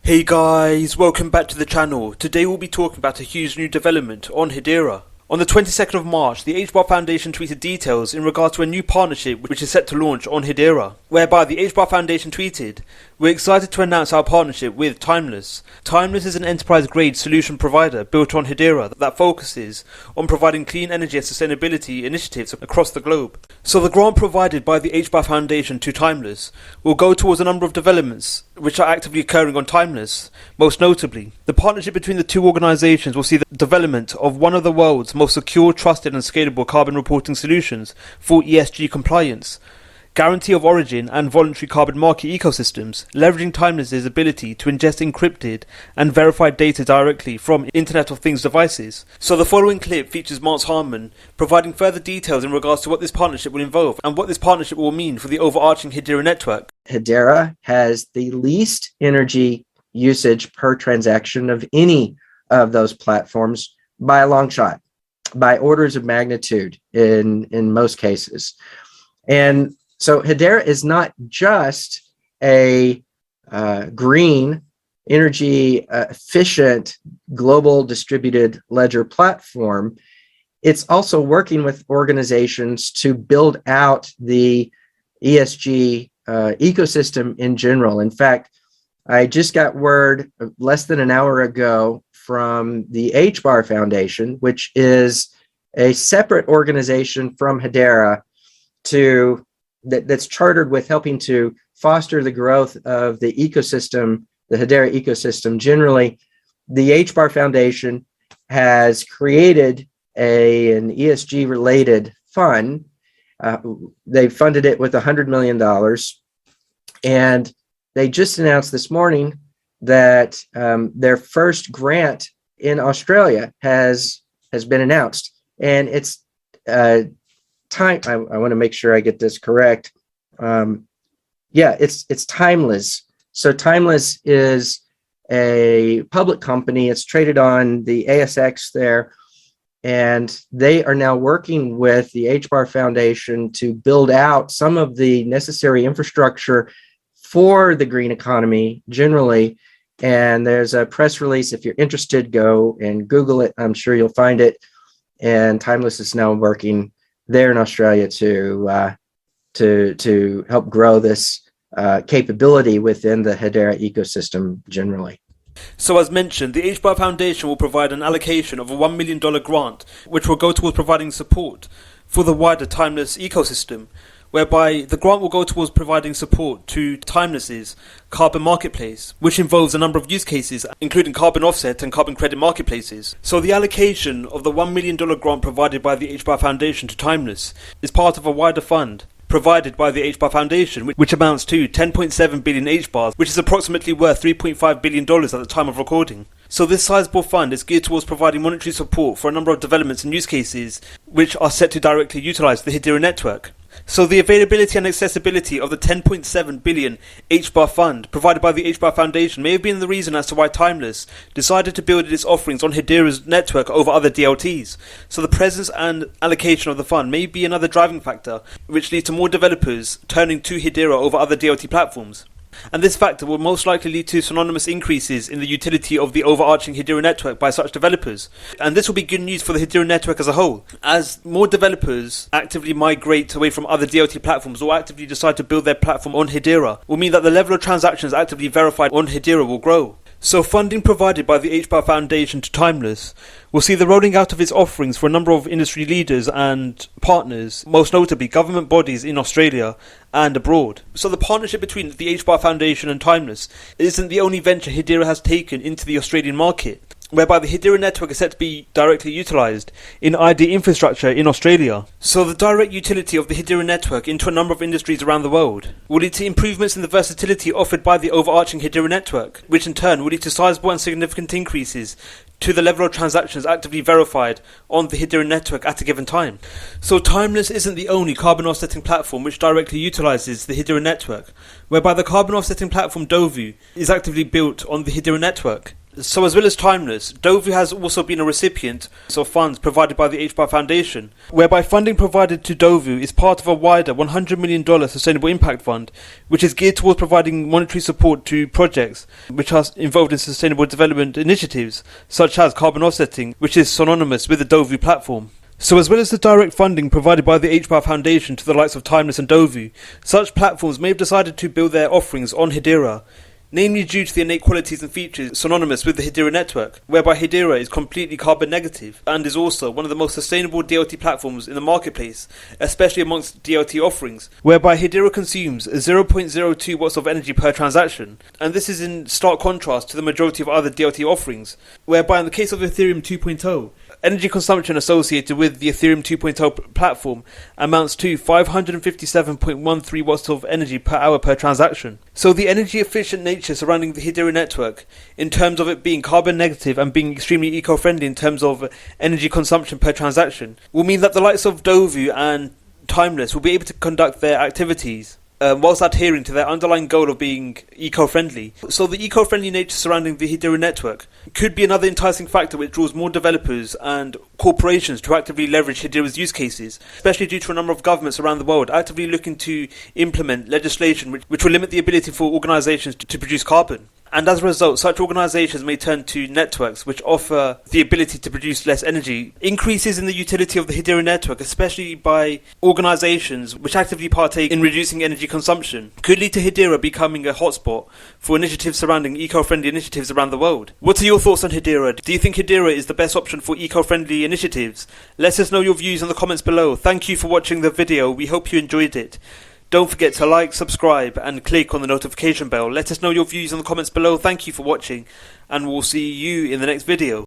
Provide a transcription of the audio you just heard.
Hey guys, welcome back to the channel. Today we'll be talking about a huge new development on Hedera. On the 22nd of March, the HBAR Foundation tweeted details in regards to a new partnership which is set to launch on Hedera, whereby the HBAR Foundation tweeted, "We're excited to announce our partnership with Timeless. Timeless is an enterprise-grade solution provider built on Hedera that focuses on providing clean energy and sustainability initiatives across the globe." So the grant provided by the HBAR Foundation to Timeless will go towards a number of developments which are actively occurring on Timeless. Most notably, the partnership between the two organizations will see the development of one of the world's most secure, trusted and scalable carbon reporting solutions for ESG compliance, guarantee of origin and voluntary carbon market ecosystems, leveraging Timeless's ability to ingest encrypted and verified data directly from Internet of Things devices. So the following clip features Mark Harmon providing further details in regards to what this partnership will involve and what this partnership will mean for the overarching Hedera network. Hedera has the least energy usage per transaction of any of those platforms by a long shot, by orders of magnitude in most cases. And so Hedera is not just a green, energy efficient global distributed ledger platform. It's also working with organizations to build out the ESG ecosystem in general. In fact, I just got word less than an hour ago from the HBAR Foundation, which is a separate organization from Hedera that's chartered with helping to foster the growth of the ecosystem, the Hedera ecosystem generally. The HBAR Foundation has created an ESG related fund. They funded it with $100 million. And they just announced this morning that their first grant in Australia has been announced. And it's time. I want to make sure I get this correct. It's Timeless. So Timeless is a public company. It's traded on the ASX there. And they are now working with the HBAR Foundation to build out some of the necessary infrastructure for the green economy generally. And there's a press release. If you're interested, go and Google it. I'm sure you'll find it. And Timeless is now working there in Australia to help grow this capability within the Hedera ecosystem generally. So as mentioned, the HBAR Foundation will provide an allocation of a $1 million grant, which will go towards providing support for the wider Timeless ecosystem, whereby the grant will go towards providing support to Timeless's carbon marketplace, which involves a number of use cases, including carbon offset and carbon credit marketplaces. So the allocation of the $1 million grant provided by the HBAR Foundation to Timeless is part of a wider fund provided by the HBAR Foundation, which amounts to 10.7 billion HBARs, which is approximately worth $3.5 billion at the time of recording. So this sizable fund is geared towards providing monetary support for a number of developments and use cases which are set to directly utilize the Hedera network. So the availability and accessibility of the 10.7 billion HBAR fund provided by the HBAR Foundation may have been the reason as to why Timeless decided to build its offerings on Hedera's network over other DLTs. So the presence and allocation of the fund may be another driving factor which leads to more developers turning to Hedera over other DLT platforms. And this factor will most likely lead to synonymous increases in the utility of the overarching Hedera network by such developers. And this will be good news for the Hedera network as a whole, as more developers actively migrate away from other DLT platforms or actively decide to build their platform on Hedera, will mean that the level of transactions actively verified on Hedera will grow. So funding provided by the HBAR Foundation to Timeless will see the rolling out of its offerings for a number of industry leaders and partners, most notably government bodies in Australia and abroad. So the partnership between the HBAR Foundation and Timeless isn't the only venture Hedera has taken into the Australian market, whereby the Hedera network is set to be directly utilised in ID infrastructure in Australia. So the direct utility of the Hedera network into a number of industries around the world will lead to improvements in the versatility offered by the overarching Hedera network, which in turn will lead to sizable and significant increases to the level of transactions actively verified on the Hedera network at a given time. So Timeless isn't the only carbon offsetting platform which directly utilises the Hedera network, whereby the carbon offsetting platform Dovu is actively built on the Hedera network. So as well as Timeless, Dovu has also been a recipient of funds provided by the HBAR Foundation, whereby funding provided to Dovu is part of a wider $100 million Sustainable Impact Fund, which is geared towards providing monetary support to projects which are involved in sustainable development initiatives, such as carbon offsetting, which is synonymous with the Dovu platform. So as well as the direct funding provided by the HBAR Foundation to the likes of Timeless and Dovu, such platforms may have decided to build their offerings on Hedera, namely due to the innate qualities and features synonymous with the Hedera network, whereby Hedera is completely carbon negative and is also one of the most sustainable DLT platforms in the marketplace, especially amongst DLT offerings, whereby Hedera consumes 0.02 watts of energy per transaction, and this is in stark contrast to the majority of other DLT offerings, whereby in the case of Ethereum 2.0, energy consumption associated with the Ethereum 2.0 platform amounts to 557.13 watts of energy per hour per transaction. So the energy efficient nature surrounding the Hedera network, in terms of it being carbon negative and being extremely eco-friendly in terms of energy consumption per transaction, will mean that the likes of Dovu and Timeless will be able to conduct their activities whilst adhering to their underlying goal of being eco-friendly. So the eco-friendly nature surrounding the Hedera network could be another enticing factor which draws more developers and corporations to actively leverage Hedera's use cases, especially due to a number of governments around the world actively looking to implement legislation which will limit the ability for organisations to produce carbon. And as a result, such organisations may turn to networks which offer the ability to produce less energy. Increases in the utility of the Hedera network, especially by organisations which actively partake in reducing energy consumption, could lead to Hedera becoming a hotspot for initiatives surrounding eco-friendly initiatives around the world. What are your thoughts on Hedera? Do you think Hedera is the best option for eco-friendly initiatives? Let us know your views in the comments below. Thank you for watching the video. We hope you enjoyed it. Don't forget to like, subscribe and click on the notification bell. Let us know your views in the comments below. Thank you for watching and we'll see you in the next video.